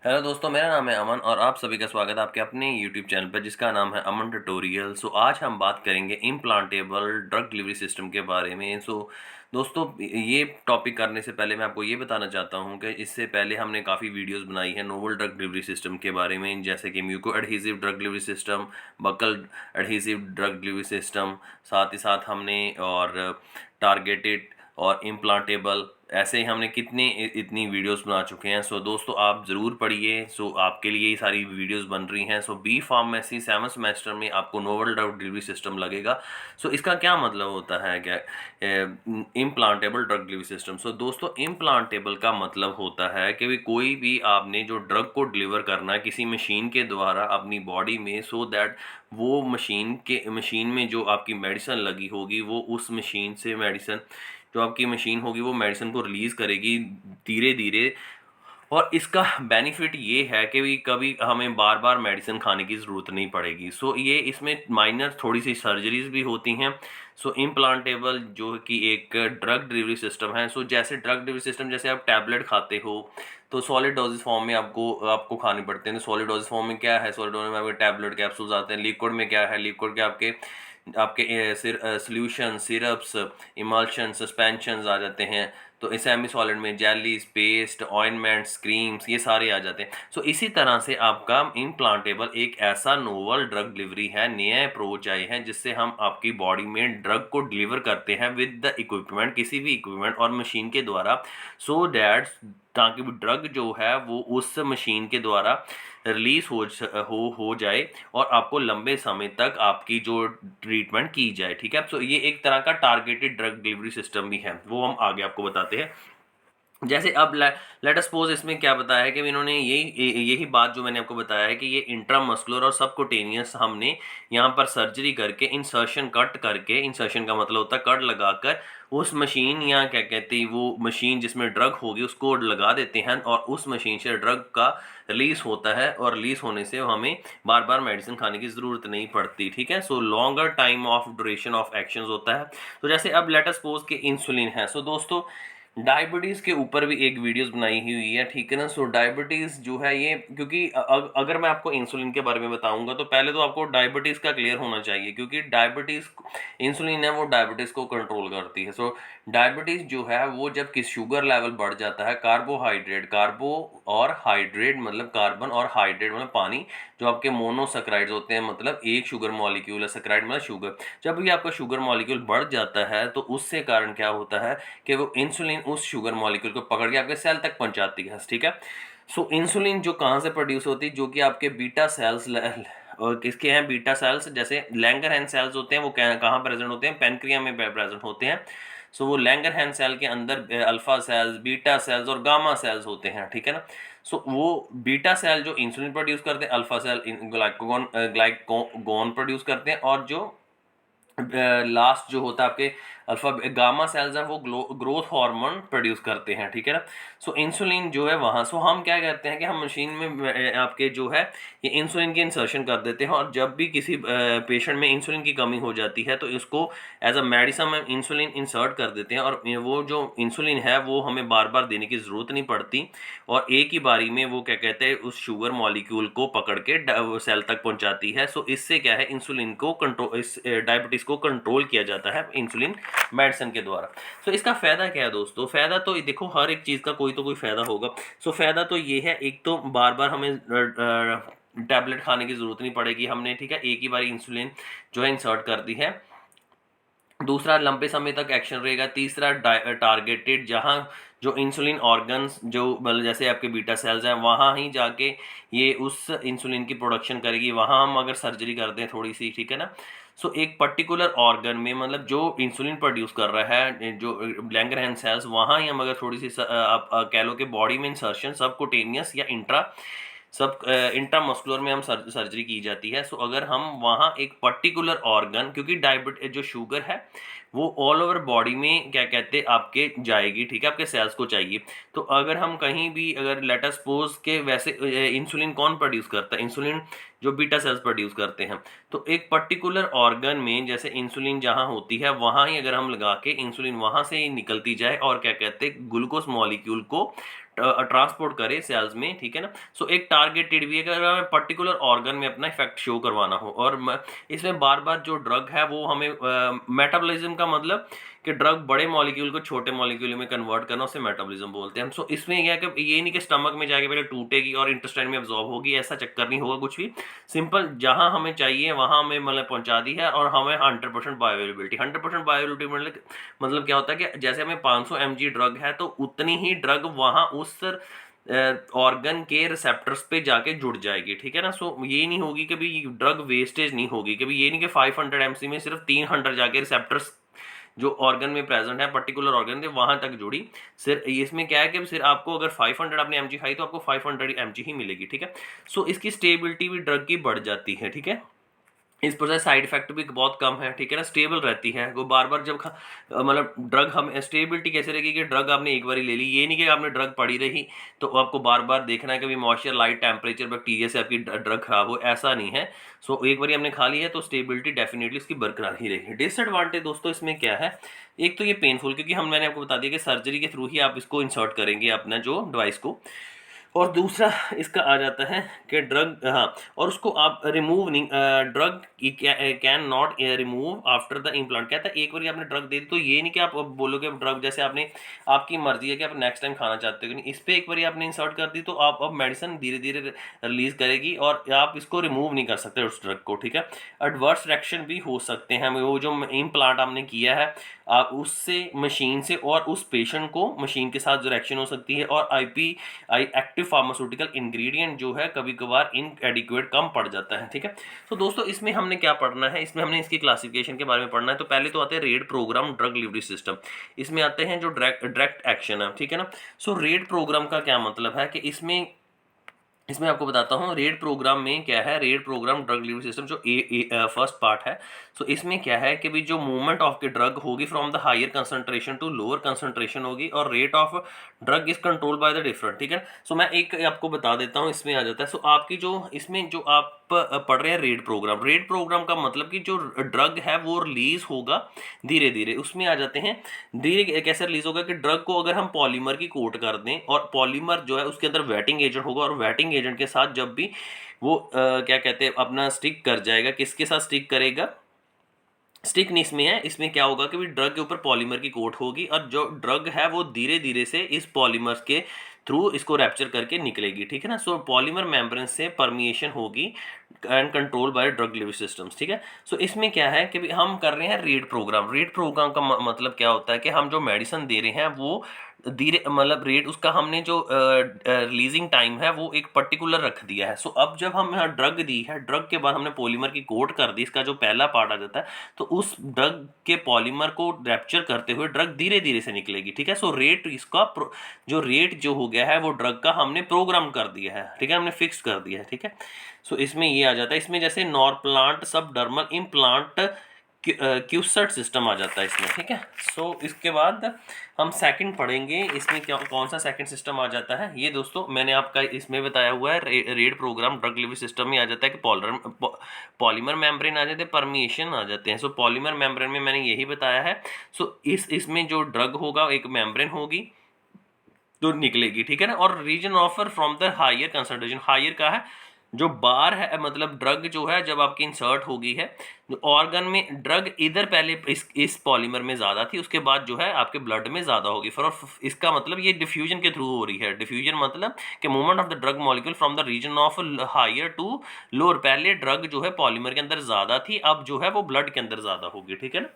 Hello दोस्तों, मेरा नाम है अमन और आप सभी का स्वागत है आपके अपने यूट्यूब चैनल पर जिसका नाम है अमन ट्यूटोरियल। आज हम बात करेंगे इम्प्लांटेबल ड्रग डिलीवरी सिस्टम के बारे में। दोस्तों, ये टॉपिक करने से पहले मैं आपको ये बताना चाहता हूँ कि इससे पहले हमने काफ़ी वीडियोस बनाई हैं नोवल ड्रग डिलीवरी सिस्टम के बारे में, जैसे कि mucoadhesive drug delivery system, buccal adhesive drug delivery system, साथ ही साथ हमने और टारगेटेड और इम्प्लांटेबल, ऐसे ही हमने कितने इतनी वीडियोस बना चुके हैं। दोस्तों, आप ज़रूर पढ़िए। आपके लिए ये सारी वीडियोस बन रही हैं। बी फार्मेसी 7th सेमेस्टर में आपको नोवल ड्रग डिलीवरी सिस्टम लगेगा। इसका क्या मतलब होता है क्या इम्प्लांटेबल ड्रग डिलीवरी सिस्टम। दोस्तों, इम्प्लांटेबल का मतलब होता है कि कोई भी आपने जो ड्रग को डिलीवर करना है किसी मशीन के द्वारा अपनी बॉडी में, सो दैट वो मशीन में जो आपकी मेडिसिन लगी होगी वो उस मशीन से मेडिसिन, जो आपकी मशीन होगी वो मेडिसिन को रिलीज़ करेगी धीरे धीरे। और इसका बेनिफिट ये है कि भी कभी हमें बार बार मेडिसिन खाने की ज़रूरत नहीं पड़ेगी। ये इसमें माइनर थोड़ी सी सर्जरीज भी होती हैं। इम्प्लांटेबल जो कि एक ड्रग डिलीवरी सिस्टम है। जैसे ड्रग डिलीवरी सिस्टम, जैसे आप टैबलेट खाते हो तो सॉलिड डोजेस फॉर्म में आपको खाने पड़ते हैं। सॉलिड डोजेस फॉर्म में क्या है, सॉलिड डोजेस में आपके टैबलेट कैप्सूल्स आते हैं। लिक्विड में क्या है, लिक्विड के आपके आपके सोल्यूशन, सिरप्स, इमल्शन, सस्पेंशन आ जाते हैं। सेमी सॉलिड में जेलीज, पेस्ट, ऑइंटमेंट्स, क्रीम्स, ये सारे आ जाते हैं। इसी तरह से आपका इम्प्लांटेबल एक ऐसा नोवल ड्रग डिलीवरी है, नया अप्रोच आए हैं जिससे हम आपकी बॉडी में ड्रग को डिलीवर करते हैं विद द इक्विपमेंट, किसी भी इक्विपमेंट और मशीन के द्वारा, सो दैट ताकि ड्रग जो है वो उस मशीन के द्वारा रिलीज हो जाए और आपको लंबे समय तक आपकी जो ट्रीटमेंट की जाए। ठीक है, ये एक तरह का टारगेटेड ड्रग डिलीवरी सिस्टम भी है, वो हम आगे आपको बताते हैं। जैसे अब लेट अस सपोज इसमें क्या बताया है कि इन्होंने यही बात जो मैंने आपको बताया है कि ये इंट्रामस्कुलर और सबकुटेनियस हमने यहाँ पर सर्जरी करके इंसर्शन कट करके, इंसर्शन का मतलब होता है कट लगाकर उस मशीन या क्या कहते हैं वो मशीन जिसमें ड्रग होगी उसको लगा देते हैं और उस मशीन से ड्रग का रिलीज होता है और रिलीज होने से हमें बार बार मेडिसिन खाने की ज़रूरत नहीं पड़ती। ठीक है, longer time of duration of action होता है। जैसे अब लेट अस सपोज कि इंसुलिन है। दोस्तों, डायबिटीज़ के ऊपर भी एक वीडियोस बनाई हुई है, ठीक है ना। डायबिटीज़ जो है ये, क्योंकि अगर मैं आपको इंसुलिन के बारे में बताऊंगा तो पहले तो आपको डायबिटीज़ का क्लियर होना चाहिए, क्योंकि डायबिटीज़, इंसुलिन है वो डायबिटीज़ को कंट्रोल करती है। डायबिटीज़ जो है वो जब किस शुगर लेवल बढ़ जाता है, कार्बोहाइड्रेट, कार्बो और हाइड्रेट मतलब कार्बन और हाइड्रेट मतलब पानी, जो आपके मोनोसैकेराइड्स होते हैं, मतलब एक शुगर मॉलिक्यूल है, सैकेराइड मतलब शुगर। जब भी आपका शुगर मॉलिक्यूल बढ़ जाता है तो उससे कारण क्या होता है कि वो इंसुलिन उस शुगर मॉलिक्यूल को पकड़ के आपके सेल तक पहुंचाती है। ठीक है, इंसुलिन जो कहाँ से प्रोड्यूस होती है, जो कि आपके बीटा सेल्स और किसके हैं, बीटा सेल्स, जैसे लैंगरहैंस सेल्स होते हैं वो कहाँ प्रेजेंट होते हैं, पेनक्रिया में प्रेजेंट होते हैं। वो लैंगरहैंस सेल के अंदर अल्फा सेल्स, बीटा सेल्स और गामा सेल्स होते हैं। ठीक है ना। वो बीटा सेल जो इंसुलिन प्रोड्यूस करते हैं, अल्फा सेल ग्लाइकोगोन प्रोड्यूस करते हैं, और जो लास्ट जो होता है आपके अल्फा गामा सेल्स हैं वो ग्रोथ हार्मोन प्रोड्यूस करते हैं। ठीक है ना। इंसुलिन जो है वहाँ, हम क्या करते हैं कि हम मशीन में आपके जो है ये इंसुलिन की इंसर्शन कर देते हैं, और जब भी किसी पेशेंट में इंसुलिन की कमी हो जाती है तो इसको एज अ मेडिसिन में इंसुलिन इंसर्ट कर देते हैं, और वो जो इंसुलिन है वो हमें बार बार देने की ज़रूरत नहीं पड़ती, और एक ही बारी में वो क्या कहते हैं उस शुगर मॉलिक्यूल को पकड़ के सेल तक पहुंचाती है। इससे क्या है, इंसुलिन को कंट्रोल, इस डायबिटीज़ को कंट्रोल किया जाता है इंसुलिन मेडिसिन के द्वारा। इसका फ़ायदा क्या है दोस्तों, फ़ायदा तो देखो हर एक चीज़ का कोई तो कोई फ़ायदा होगा। फ़ायदा तो ये है, एक तो बार बार हमें टैबलेट खाने की ज़रूरत नहीं पड़ेगी हमने। ठीक है, एक ही बार इंसुलिन जो है इंसर्ट कर दी है। दूसरा, लंबे समय तक एक्शन रहेगा। तीसरा, टारगेटेड, जहाँ जो इंसुलिन ऑर्गन्स जो मतलब जैसे आपके बीटा सेल्स हैं वहाँ ही जाके ये उस इंसुलिन की प्रोडक्शन करेगी, वहाँ हम अगर सर्जरी कर दें थोड़ी सी, ठीक है ना। एक पर्टिकुलर ऑर्गन में, मतलब जो इंसुलिन प्रोड्यूस कर रहा है जो लैंगरहैंस सेल्स, वहाँ ही हम अगर थोड़ी सी आप कह लो कि बॉडी में इंसर्शन सबकुटेनियस या इंट्रामस्कुलर में हम सर्जरी की जाती है। अगर हम वहाँ एक पर्टिकुलर ऑर्गन, क्योंकि डायबिटीज जो शुगर है वो ऑल ओवर बॉडी में क्या कहते हैं आपके जाएगी, ठीक है, आपके सेल्स को चाहिए। तो अगर हम कहीं भी, अगर लेट अस सपोज के वैसे इंसुलिन कौन प्रोड्यूस करता है, इंसुलिन जो बीटा सेल्स प्रोड्यूस करते हैं। तो एक पर्टिकुलर ऑर्गन में जैसे इंसुलिन जहाँ होती है वहाँ ही अगर हम लगा के इंसुलिन वहाँ से ही निकलती जाए और क्या कहते हैं ग्लूकोज मॉलिक्यूल को ट्रांसपोर्ट करे सेल्स में, ठीक है ना। सो एक टारगेटेड भी है कि अगर हमें पर्टिकुलर ऑर्गन में अपना इफेक्ट शो करवाना हो, और इसमें बार बार जो ड्रग है वो हमें मेटाबॉलिज्म का मतलब कि ड्रग बड़े मॉलिक्यूल को छोटे मॉलिक्यूल में कन्वर्ट करना, उसे मेटाबॉलिज्म बोलते हैं। सो इसमें क्या है कि ये नहीं कि स्टमक में जाके पहले टूटेगी और इंटेस्टाइन में अब्जॉर्ब होगी, ऐसा चक्कर नहीं होगा कुछ भी। सिंपल जहां हमें चाहिए वहां हमें मतलब पहुंचा दी है, और हमें 100% बायोअवेलेबिलिटी। 100% बायोअवेलेबिलिटी मतलब क्या होता है कि जैसे हमें 500 mg ड्रग है तो उतनी ही ड्रग वहां उस ऑर्गन के रिसेप्टर्स पे जाके जुड़ जाएगी, ठीक है ना। सो ये नहीं होगी कभी ड्रग वेस्टेज नहीं होगी कभी, ये नहीं कि 500 mc में सिर्फ 300 जाके रिसेप्टर्स जो ऑर्गन में प्रेजेंट है पर्टिकुलर ऑर्गन थे वहां तक जुड़ी। सिर्फ इसमें क्या है कि सिर्फ आपको अगर 500 आपने mg खाई तो आपको 500 mg ही मिलेगी, ठीक है। सो इसकी स्टेबिलिटी भी ड्रग की बढ़ जाती है, ठीक है। इस पर से साइड इफेक्ट भी बहुत कम है, ठीक है ना। स्टेबल रहती है वो बार बार जब मतलब ड्रग हम स्टेबिलिटी कैसे रहेगी कि ड्रग आपने एक बार ही ले ली, ये नहीं कि आपने ड्रग पड़ी रही तो आपको बार बार देखना है कि मॉइस्चर, लाइट, टेम्परेचर, बैक्टीरिया से आपकी ड्रग खराब हो, ऐसा नहीं है। सो एक बार हमने खा ली है तो स्टेबिलिटी डेफिनेटली इसकी बरकरार ही रहेगी। डिसएडवांटेज दोस्तों इसमें क्या है, एक तो ये पेनफुल, क्योंकि मैंने आपको बता दिया कि सर्जरी के थ्रू ही आप इसको इंसर्ट करेंगे अपना जो डिवाइस को। और दूसरा इसका आ जाता है कि ड्रग, हाँ, और उसको आप रिमूव नहीं, drug can not remove after the implant. कहता है एक बार आपने ड्रग दे दी तो ये नहीं कि आप बोलोगे ड्रग, जैसे आपने, आपकी मर्जी है कि आप नेक्स्ट टाइम खाना चाहते हो नहीं, इस पर एक बार आपने इंसर्ट कर दी तो आप अब मेडिसिन धीरे धीरे रिलीज करेगी और आप इसको रिमूव नहीं कर सकते उस ड्रग को, ठीक है। एडवर्स रिएक्शन भी हो सकते हैं, वो जो इम्प्लांट आपने किया है आप उससे, मशीन से, और उस पेशेंट को मशीन के साथ जो रिएक्शन हो सकती है, और एक्टिव फार्मास्यूटिकल इंग्रेडिएंट जो है कभी कभार इनएडिक्वेट कम पड़ जाता है, ठीक है। तो दोस्तों इसमें हमने क्या पढ़ना है, इसमें हमने इसकी क्लासिफिकेशन के बारे में पढ़ना है। तो पहले तो आते हैं rate programme drug delivery system, इसमें आते हैं जो डायरेक्ट एक्शन है, ठीक है ना। सो रेट प्रोग्राम का क्या मतलब है कि इसमें आपको बताता हूँ रेट प्रोग्राम में क्या है। Rate programme drug delivery system जो फर्स्ट पार्ट है, सो इसमें क्या है कि भी जो मूवमेंट ऑफ के ड्रग होगी from the higher concentration to lower concentration होगी, और rate of drug is control by the different, ठीक है। सो मैं एक आपको बता देता हूँ, इसमें आ जाता है। सो आपकी जो इसमें जो आप पढ़ रहे हैं रेट प्रोग्राम का मतलब कि जो ड्रग है वो रिलीज होगा धीरे धीरे। उसमें आ जाते हैं धीरे कैसे रिलीज होगा कि ड्रग को अगर हम पॉलीमर की कोट कर दें, और पॉलीमर जो है उसके अंदर वेटिंग एजेंट होगा, और वेटिंग एजेंट के साथ जब भी वो क्या कहते हैं अपना स्टिक कर जाएगा, किसके साथ स्टिक करेगा, स्टिक नहीं इसमें है, इसमें क्या होगा कि ड्रग के ऊपर पॉलीमर की कोट होगी, और जो ड्रग है वो धीरे धीरे से इस पॉलीमर के थ्रू इसको रैप्चर करके निकलेगी, ठीक है ना। सो पॉलीमर मेम्ब्रेन से परमिएशन होगी and control by drug delivery systems, ठीक है। सो इसमें क्या है कि हम कर रहे हैं रेट प्रोग्राम का मतलब क्या होता है कि हम जो मेडिसिन दे रहे हैं वो धीरे, मतलब रेट उसका हमने जो रिलीजिंग टाइम है वो एक पर्टिकुलर रख दिया है। सो अब जब हम यहाँ ड्रग दी है, ड्रग के बाद हमने पॉलीमर की कोट कर दी, इसका जो पहला पार्ट आ जाता है, तो उस ड्रग के पॉलीमर को रैप्चर करते हुए ड्रग धीरे धीरे से निकलेगी, ठीक है। सो रेट इसका जो रेट जो हो गया है वो ड्रग का हमने प्रोग्राम कर दिया है, ठीक है, हमने फिक्स कर दिया है, ठीक है। सो इसमें ये आ जाता है, इसमें जैसे नॉरप्लांट, सबडर्मल, इम्प्लांट, क्यूसर्ट सिस्टम आ जाता है इसमें, ठीक है। सो इसके बाद हम सेकंड पढ़ेंगे, इसमें क्या कौन सा सेकंड सिस्टम आ जाता है। ये दोस्तों मैंने आपका इसमें बताया हुआ है, rate programme drug delivery system में आ जाता है कि पॉलीमर मेम्ब्रेन आ जाते हैं, परमिएशन आ जाते हैं। सो पॉलीमर मेम्ब्रेन में मैंने यही बताया है। सो इसमें जो ड्रग होगा एक मेम्ब्रेन होगी तो निकलेगी, ठीक है ना। और region offer from the higher concentration, higher का है जो बार है, मतलब ड्रग जो है जब आपकी इंसर्ट होगी है जो ऑर्गन में, ड्रग इधर पहले इस पॉलीमर में ज़्यादा थी, उसके बाद जो है आपके ब्लड में ज़्यादा होगी। फिर इसका मतलब ये डिफ्यूजन के थ्रू हो रही है। डिफ्यूजन मतलब कि movement of the drug molecule from the region of higher to lower. पहले ड्रग जो है पॉलीमर के अंदर ज़्यादा थी, अब जो है वो ब्लड के अंदर ज़्यादा होगी, ठीक है ना।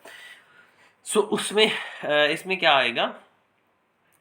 सो उसमें इसमें क्या आएगा,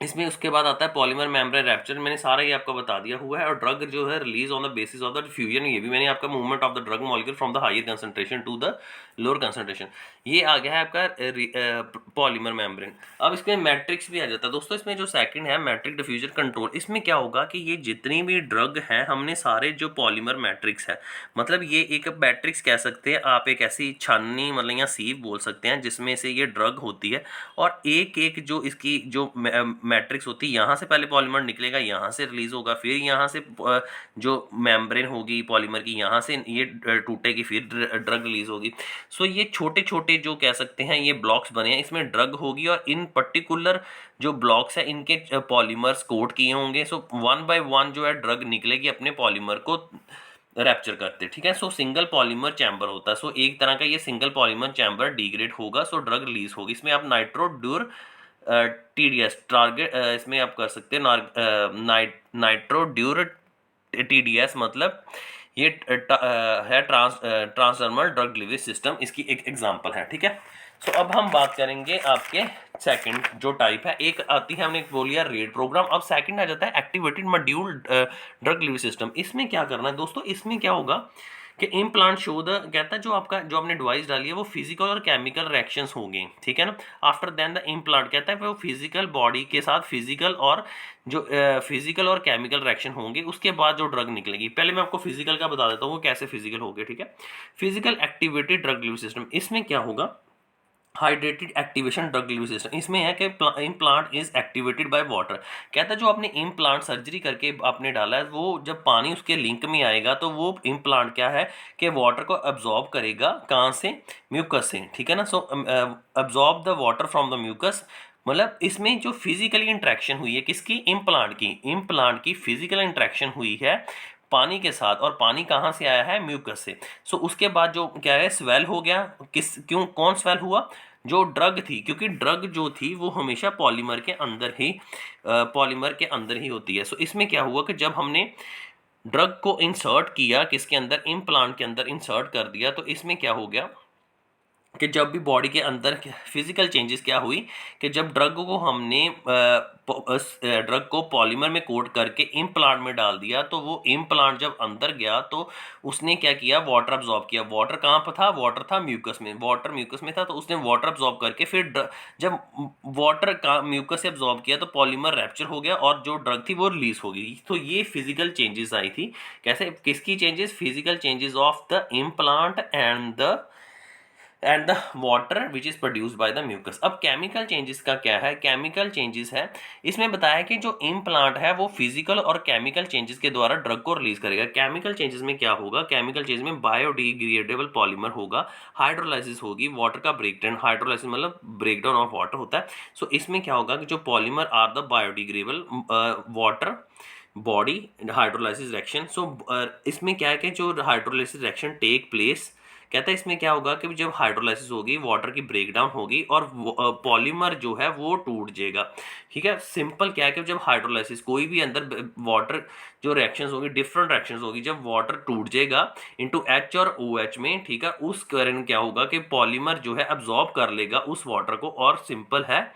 इसमें उसके बाद आता है पॉलीमर मेम्ब्रेन रैप्चर, मैंने सारा ये आपको बता दिया हुआ है। और ड्रग जो है release on the basis of the diffusion, ये भी मैंने आपका movement of the drug molecule from the higher concentration to the lower concentration, ये आ गया है आपका पॉलीमर मेम्ब्रेन। अब इसमें मैट्रिक्स भी आ जाता है दोस्तों। इसमें जो सेकंड है मैट्रिक डिफ्यूजन कंट्रोल, इसमें क्या होगा कि ये जितनी भी ड्रग है हमने सारे जो पॉलीमर मैट्रिक्स है, मतलब ये एक मैट्रिक्स कह सकते हैं आप, एक ऐसी छाननी मतलब या सीव बोल सकते हैं जिसमें से ये ड्रग होती है, और एक एक जो इसकी जो मैट्रिक्स होती है, यहाँ से पहले पॉलीमर निकलेगा, यहाँ से रिलीज होगा, फिर यहाँ से जो मेम्ब्रेन होगी पॉलीमर की, यहाँ से ये टूटेगी, फिर ड्रग रिलीज होगी। सो ये छोटे छोटे जो कह सकते हैं ये ब्लॉक्स बने हैं, इसमें ड्रग होगी और इन पर्टिकुलर जो ब्लॉक्स है इनके पॉलीमर्स कोट किए होंगे। सो 1 बाय 1 जो है ड्रग निकलेगी अपने पॉलीमर को रैप्चर करते, ठीक है। सो सिंगल पॉलीमर चैम्बर होता है। सो एक तरह का ये सिंगल पॉलीमर चैम्बर डिग्रेड होगा, सो ड्रग रिलीज होगी। इसमें आप नाइट्रोड्यूर टीडीएस टारगेट इसमें आप कर सकते हैं नाइट्रोड्यूर टीडीएस, मतलब ये है ट्रांसडर्मल ड्रग डिलीवरी सिस्टम, इसकी एक एग्जांपल है, ठीक है। सो अब हम बात करेंगे आपके सेकंड जो टाइप है, एक आती है हमने बोल लिया रेड प्रोग्राम, अब सेकंड आ जाता है activated module drug delivery system. इसमें क्या करना है दोस्तों, इसमें क्या होगा कि इम्प्लांट शो द, कहता है जो आपने डिवाइस डाली है वो फिजिकल और केमिकल रिएक्शंस होंगे, ठीक है ना। आफ्टर देन द इम्प्लांट, कहता है वो फिजिकल बॉडी के साथ फिजिकल और जो फिजिकल और केमिकल रिएक्शन होंगे, उसके बाद जो ड्रग निकलेगी। पहले मैं आपको फिजिकल का बता देता हूँ वो कैसे फिजिकल होगी, ठीक है। Physical activated drug delivery system, इसमें क्या होगा, hydrated activation drug delivery system. इसमें है कि implant is activated by water, कहता है जो आपने इम्प्लांट सर्जरी करके आपने डाला है, वो जब पानी उसके लिंक में आएगा तो वो इम्प्लांट क्या है कि वाटर को अब्जॉर्ब करेगा, कहाँ से, म्यूकस से, ठीक है ना। So absorb the water from the mucus, मतलब इसमें जो फिजिकली इंट्रैक्शन हुई है किसकी, इम्प्लांट की फिजिकल इंट्रैक्शन हुई है पानी के साथ, और पानी कहाँ से आया है, म्यूकस से। सो उसके बाद जो क्या है, स्वेल हो गया, कौन स्वेल हुआ, जो ड्रग थी, क्योंकि ड्रग जो थी वो हमेशा पॉलीमर के अंदर ही होती है। सो इसमें क्या हुआ कि जब हमने ड्रग को इंसर्ट किया किसके अंदर, इम्प्लांट के अंदर इंसर्ट कर दिया, तो इसमें क्या हो गया कि जब भी बॉडी के अंदर फिजिकल चेंजेस क्या हुई कि जब ड्रग को हमने ड्रग को पॉलीमर में कोट करके इम्प्लांट में डाल दिया, तो वो इम्प्लांट जब अंदर गया तो उसने क्या किया, वाटर अब्जॉर्ब किया। वाटर कहाँ पर था, वाटर था म्यूकस में, वाटर म्यूकस में था, तो उसने वाटर अब्जॉर्ब करके फिर जब वाटर का म्यूकस से अब्जॉर्ब किया तो पॉलीमर रैप्चर हो गया और जो ड्रग थी वो रिलीज हो गई। तो ये फिजिकल चेंजेस आई थी, कैसे, किसकी changes, physical changes of the implant and the water which is produced by the mucus. अब केमिकल चेंजेस का क्या है, केमिकल चेंजेस है, इसमें बताया कि जो इम्प्लांट है वो फिजिकल और केमिकल चेंजेस के द्वारा ड्रग को रिलीज करेगा। केमिकल चेंजेस में क्या होगा, केमिकल चेंजेस में बायोडिग्रेडेबल पॉलीमर होगा, हाइड्रोलाइसिस होगी, वाटर का ब्रेकडाउन, हाइड्रोलाइसिस मतलब ब्रेकडाउन ऑफ वाटर होता है। सो इसमें क्या होगा कि जो polymer are the biodegradable water body hydrolysis reaction. So इसमें क्या है कि जो हाइड्रोलाइसिस रिएक्शन टेक प्लेस, कहता है इसमें क्या होगा कि जब हाइड्रोलाइसिस होगी, वाटर की ब्रेकडाउन होगी और पॉलीमर जो है वो टूट जाएगा, ठीक है। सिंपल क्या है कि जब हाइड्रोलाइसिस कोई भी अंदर वाटर जो रिएक्शंस होगी, डिफरेंट रिएक्शंस होगी, जब वाटर टूट जाएगा इनटू एच और ओ एच में, ठीक है, उस कारण क्या होगा कि पॉलीमर जो है अब्जॉर्ब कर लेगा उस वाटर को, और सिंपल है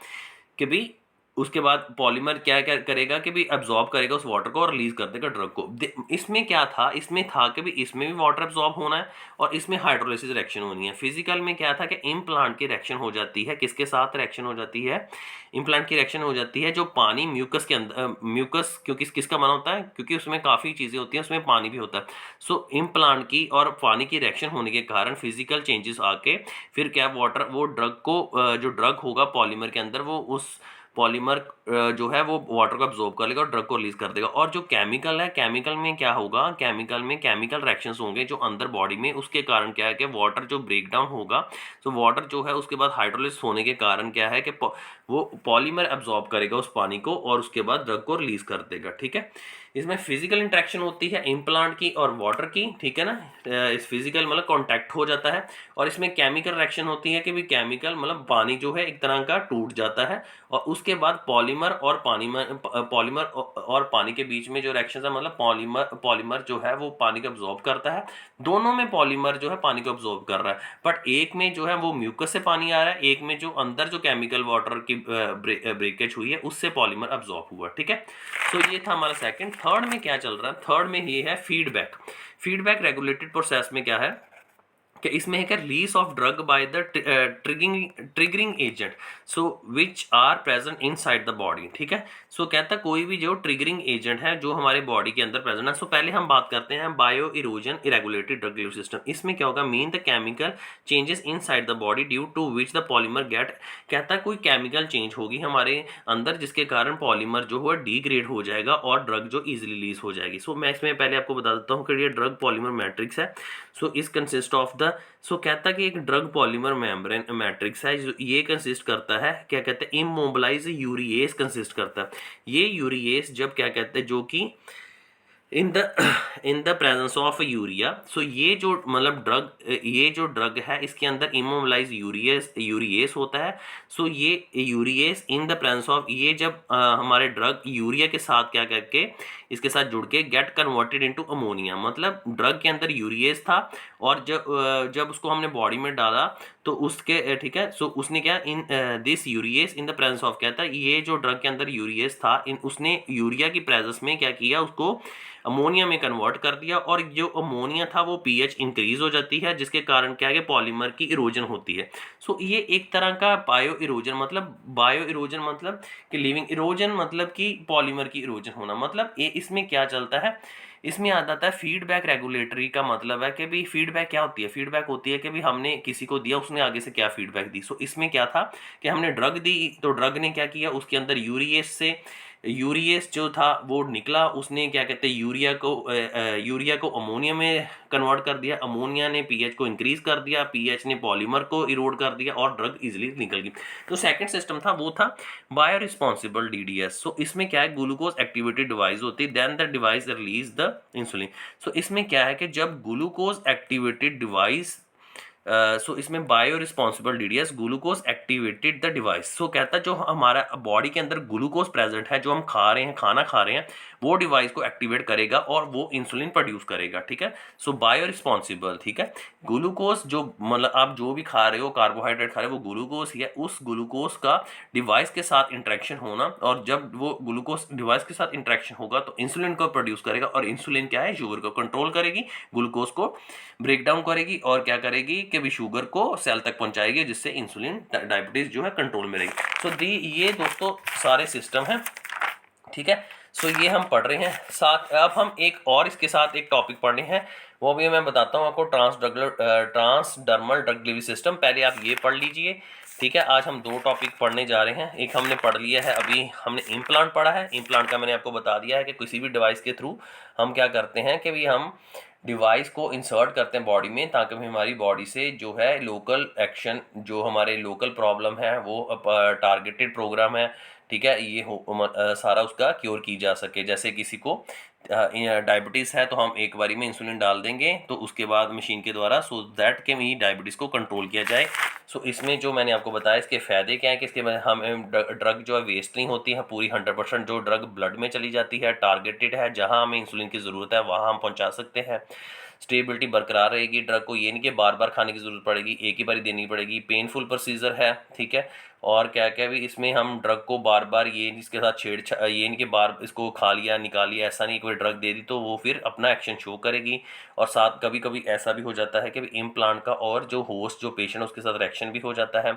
कि भी उसके बाद पॉलीमर क्या क्या करेगा कि भी अब्जॉर्ब करेगा उस वाटर को और रिलीज कर देगा ड्रग को। इसमें क्या था, इसमें था कि भी इसमें भी वाटर अब्जॉर्ब होना है और इसमें हाइड्रोलाइसिस रिएक्शन होनी है। फिजिकल में क्या था कि इम्प्लांट की रिएक्शन हो जाती है, किसके साथ रिएक्शन हो जाती है, इम्प्लांट की रिएक्शन हो जाती है जो पानी म्यूकस के अंदर, म्यूकस क्योंकि किसका बना होता है, क्योंकि उसमें काफ़ी चीज़ें होती हैं, उसमें पानी भी होता है। सो इम्प्लांट की और पानी की रिएक्शन होने के कारण फिजिकल चेंजेस आके फिर क्या, वाटर वो ड्रग को जो ड्रग होगा पॉलीमर के अंदर वो उस पॉलीमर जो है वो वाटर को अब्जॉर्ब कर लेगा और ड्रग को रिलीज कर देगा। और जो केमिकल है, केमिकल में क्या होगा, केमिकल में केमिकल रिएक्शंस होंगे जो अंदर बॉडी में, उसके कारण क्या है कि वाटर जो ब्रेक डाउन होगा, तो वाटर जो है उसके बाद हाइड्रोलाइसिस होने के कारण क्या है कि वो पॉलीमर अब्जॉर्ब करेगा उस पानी को और उसके बाद ड्रग को रिलीज कर देगा, ठीक है। इसमें फिजिकल इंट्रैक्शन होती है इम्प्लांट की और वाटर की, ठीक है ना। इस फिजिकल मतलब कांटेक्ट हो जाता है, और इसमें केमिकल रिएक्शन होती है कि भी केमिकल मतलब पानी जो है एक तरह का टूट जाता है और उसके बाद पॉलीमर और पानी के बीच में जो रिएक्शन है, मतलब पॉलीमर जो है वो पानी को अब्जॉर्ब करता है, दोनों में पॉलीमर जो है पानी को अब्जॉर्ब कर रहा है, बट एक में जो है वो म्यूकस से पानी आ रहा है, एक में जो अंदर जो केमिकल वाटर की ब्रेकेज हुई है उससे पॉलीमर अब्जॉर्ब हुआ, ठीक है। तो ये था हमारा सेकंड। थर्ड में क्या चल रहा है, थर्ड में ये है फीडबैक। फीडबैक रेगुलेटेड प्रोसेस में क्या है कि इसमें है कि release of drug by the triggering agent so which are present inside the body. ठीक है, सो कहता कोई भी जो ट्रिगरिंग एजेंट है जो हमारे बॉडी के अंदर प्रेजेंट है। सो पहले हम बात करते हैं bio erosion irregulatory drug delivery system. इसमें क्या होगा, mean the chemical changes inside the body due to which the polymer gate, कहता कोई केमिकल चेंज होगी हमारे अंदर जिसके कारण पॉलीमर जो है डिग्रेड हो जाएगा और ड्रग जो इजीली रिलीज हो जाएगी। सो मैं इसमें पहले आपको बता देता हूँ कि ये ड्रग पॉलीमर मैट्रिक्स है। सो इस कंसिस्ट ऑफ द, सो कहता कि एक ड्रग पॉलीमर मेम्ब्रेन मैट्रिक्स है, ये कंसिस्ट करता है, क्या कहते हैं, इमोबिलाइज यूरिएस कंसिस्ट करता है। ये यूरिएस जब क्या कहते हैं, जो कि in the presence of urea, so ये जो मतलब ये जो ड्रग है इसके अंदर इमोबिलाइज यूरिएस होता है। सो ये यूरिएस इन द प्रेजेंस ऑफ, ये जब हमारे ड्रग यूरिया के साथ क्या करके इसके साथ जुड़ के गेट कन्वर्टेड इनटू अमोनिया, मतलब ड्रग के अंदर यूरिएस था और जब उसको हमने बॉडी में डाला तो उसके ठीक है, सो उसने क्या in this यूरिएस in the presence of, कहता है ये जो ड्रग के अंदर यूरिएस था उसने यूरिया की प्रेजेंस में क्या किया, उसको अमोनिया में कन्वर्ट कर दिया और जो अमोनिया था वो पीएच इंक्रीज हो जाती है जिसके कारण क्या है कि पॉलीमर की इरोजन होती है। सो ये एक तरह का बायो इरोजन मतलब कि लिविंग इरोजन मतलब कि पॉलीमर की इरोजन होना। मतलब ये इसमें क्या चलता है, इसमें आ जाता है फीडबैक रेगुलेटरी का मतलब है कि भाई फीडबैक क्या होती है, फीडबैक होती है कि भाई हमने किसी को दिया उसने आगे से क्या फीडबैक दी। सो इसमें क्या था कि हमने ड्रग दी तो ड्रग ने क्या किया, उसके अंदर यूरिएस जो था वो निकला, उसने क्या कहते हैं यूरिया को अमोनिया में कन्वर्ट कर दिया, अमोनिया ने पीएच को इंक्रीज कर दिया, पीएच ने पॉलीमर को इरोड कर दिया और ड्रग इजीली निकल गई। तो सेकंड सिस्टम था वो था बायो रिस्पॉन्सिबल डीडीएस। सो इसमें क्या है, ग्लूकोज एक्टिवेटेड डिवाइस होती है, then the device release the insulin. So इसमें क्या है कि जब ग्लूकोज एक्टिवेटेड डिवाइस, सो इसमें bio responsible DDS glucose activated the device. So कहता है जो हमारा बॉडी के अंदर ग्लूकोज प्रेजेंट है, जो हम खा रहे हैं, खाना खा रहे हैं, वो डिवाइस को एक्टिवेट करेगा और वो इंसुलिन प्रोड्यूस करेगा। ठीक है, सो बायो रिस्पॉन्सिबल, ठीक है, ग्लूकोज जो मतलब आप जो भी खा रहे हो कार्बोहाइड्रेट खा रहे हो वो ग्लूकोज ही है, उस ग्लूकोज का डिवाइस के साथ इंटरेक्शन होना, और जब वो ग्लूकोज डिवाइस के साथ इंटरेक्शन होगा तो इंसुलिन को प्रोड्यूस करेगा और इंसुलिन क्या है, शुगर को कंट्रोल करेगी, ग्लूकोज को ब्रेक डाउन करेगी और क्या करेगी कि भी शुगर को सेल तक पहुंचाएगी जिससे इंसुलिन डायबिटीज जो है कंट्रोल में रहेगी। सो ये दोस्तों सारे सिस्टम हैं। ठीक है, सो ये हम पढ़ रहे हैं साथ। अब हम एक और इसके साथ एक टॉपिक पढ़ने हैं, वो भी मैं बताता हूँ आपको, ट्रांसडर्मल ड्रग डिलीवरी सिस्टम। पहले आप ये पढ़ लीजिए। ठीक है, आज हम दो टॉपिक पढ़ने जा रहे हैं। एक हमने पढ़ लिया है, अभी हमने इम्प्लांट पढ़ा है। इम्प्लांट का मैंने आपको बता दिया है कि किसी भी डिवाइस के थ्रू हम क्या करते हैं कि भी हम डिवाइस को इंसर्ट करते हैं बॉडी में, ताकि हमारी बॉडी से जो है लोकल एक्शन, जो हमारे लोकल प्रॉब्लम है वो टारगेटेड प्रोग्राम है, ठीक है, ये सारा उसका क्योर की जा सके। जैसे किसी को डायबिटीज़ है तो हम एक बारी में इंसुलिन डाल देंगे तो उसके बाद मशीन के द्वारा, सो दैट के भी डायबिटीज़ को कंट्रोल किया जाए। सो इसमें जो मैंने आपको बताया इसके फ़ायदे क्या हैं कि इसके बाद हमें ड्रग जो है वेस्ट नहीं होती है, पूरी 100% जो ड्रग ब्लड में चली जाती है, टारगेटेड है, जहाँ हमें इंसुलिन की ज़रूरत है वहाँ हम पहुँचा सकते हैं। स्टेबिलिटी बरकरार रहेगी, ड्रग को ये नहीं कि बार बार खाने की ज़रूरत पड़ेगी, एक ही बारी देनी पड़ेगी। पेनफुल प्रोसीजर है, ठीक है, और क्या क्या भी इसमें हम ड्रग को बार बार ये इसके साथ ये नहीं कि बार इसको खा लिया निकाल लिया, ऐसा नहीं, कोई ड्रग दे दी तो वो फिर अपना एक्शन शो करेगी। और साथ कभी कभी ऐसा भी हो जाता है कि इम्प्लांट का और जो होस्ट जो पेशेंट उसके साथ रिएक्शन भी हो जाता है।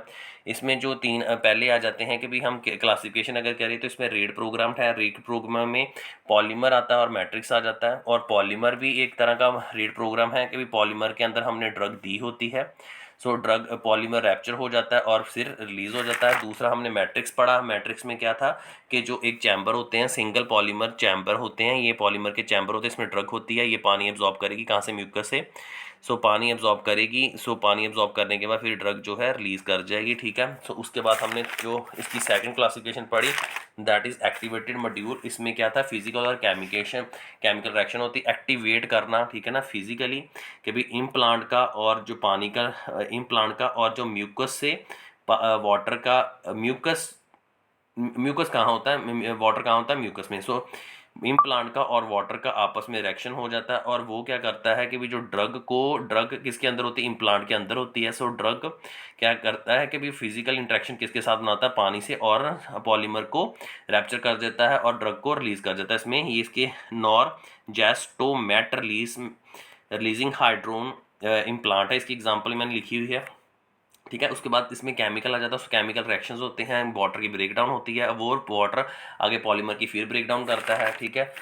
इसमें जो तीन पहले आ जाते हैं कि भाई हम क्लासिफिकेशन अगर करें तो इसमें रेड प्रोग्राम है, रेड प्रोग्राम में पॉलीमर आता है और मैट्रिक्स आ जाता है। और पॉलीमर भी एक तरह का रेड प्रोग्राम है कि पॉलीमर के अंदर हमने ड्रग दी होती है, सो ड्रग पॉलीमर रैप्चर हो जाता है और फिर रिलीज हो जाता है। दूसरा हमने मैट्रिक्स पढ़ा, मैट्रिक्स में क्या था कि जो एक चैम्बर होते हैं, सिंगल पॉलीमर चैम्बर होते हैं, ये पॉलीमर के चैम्बर होते हैं, इसमें ड्रग होती है, ये पानी एब्जॉर्ब करेगी कहाँ से, म्यूकस से। सो पानी एब्जॉर्ब करेगी, सो पानी एब्जॉर्ब करने के बाद फिर ड्रग जो है रिलीज कर जाएगी। ठीक है, सो उसके बाद हमने जो इसकी सेकंड क्लासिफिकेशन पढ़ी दैट इज एक्टिवेटेड मॉड्यूल। इसमें क्या था, फिजिकल और केमिकल रिएक्शन होती है, एक्टिवेट करना, ठीक है ना, फिजिकली कि भाई इम्प्लांट का और जो पानी का इम्प्लांट का और जो म्यूकस से वाटर का म्यूकस कहाँ होता है, वाटर कहाँ होता है, म्यूकस में। सो इम्प्लांट का और वाटर का आपस में रिएक्शन हो जाता है और वो क्या करता है कि भी जो ड्रग किसके अंदर होती है, इम्प्लांट के अंदर होती है। सो ड्रग क्या करता है कि भी फिजिकल इंटरेक्शन किसके साथ बनाता है, पानी से, और पॉलीमर को रैप्चर कर देता है और ड्रग को रिलीज कर देता है। इसमें ये इसके नॉर्जेस्टोमेट रिलीजिंग हाइड्रोन इम्प्लांट है, इसकी एग्जांपल मैंने लिखी हुई है, ठीक है। उसके बाद इसमें केमिकल आ जाता है, उस केमिकल रिएक्शंस होते हैं, वाटर की ब्रेकडाउन होती है, वो वाटर आगे पॉलीमर की फिर ब्रेकडाउन करता है, ठीक है।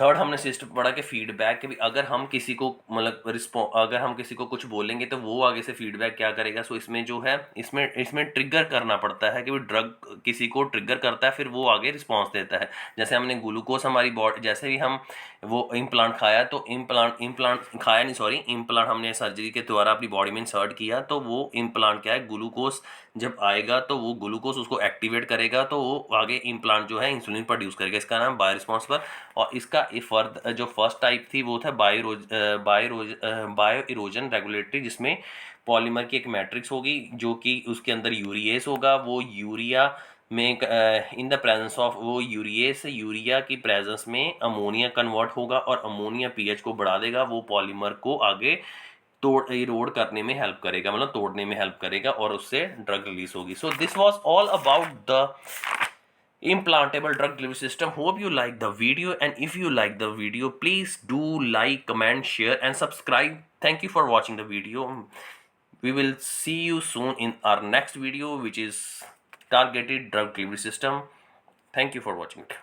थर्ड हमने सिस्टम पढ़ा कि फीडबैक कि अगर हम किसी को मतलब अगर हम किसी को कुछ बोलेंगे तो वो आगे से फीडबैक क्या करेगा। सो इसमें जो है इसमें ट्रिगर करना पड़ता है कि वो ड्रग किसी को ट्रिगर करता है, फिर वो आगे रिस्पॉन्स देता है। जैसे हमने ग्लूकोज हमारी बॉडी, जैसे ही हम वो इम्प्लांट खाया तो इम्प्लांट खाया नहीं, सॉरी, इम्प्लांट हमने सर्जरी के द्वारा अपनी बॉडी में इंसर्ट किया, तो वो इम्प्लांट क्या है, ग्लूकोज जब आएगा तो वो ग्लूकोज उसको एक्टिवेट करेगा, तो वो आगे इम्प्लांट जो है इंसुलिन प्रोड्यूस करेगा, इसका नाम बायो रिस्पॉन्स। और इसका जो फर्स्ट टाइप थी वो था बायो इरोजन रेगुलेटरी, जिसमें पॉलीमर की एक मैट्रिक्स होगी जो कि उसके अंदर यूरिएस होगा, वो यूरिया में इन द प्रेजेंस ऑफ वो यूरिया की प्रेजेंस में अमोनिया कन्वर्ट होगा और अमोनिया पीएच को बढ़ा देगा, वो पॉलीमर को आगे इरोड करने में हेल्प करेगा, मतलब तोड़ने में हेल्प करेगा और उससे ड्रग रिलीज होगी। So this was all about the implantable drug delivery system. Hope you like the video, and if you like the video, please do like, comment, share and subscribe. Thank you for watching the video. We will see you soon in our next video, which is targeted drug delivery system. Thank you for watching it.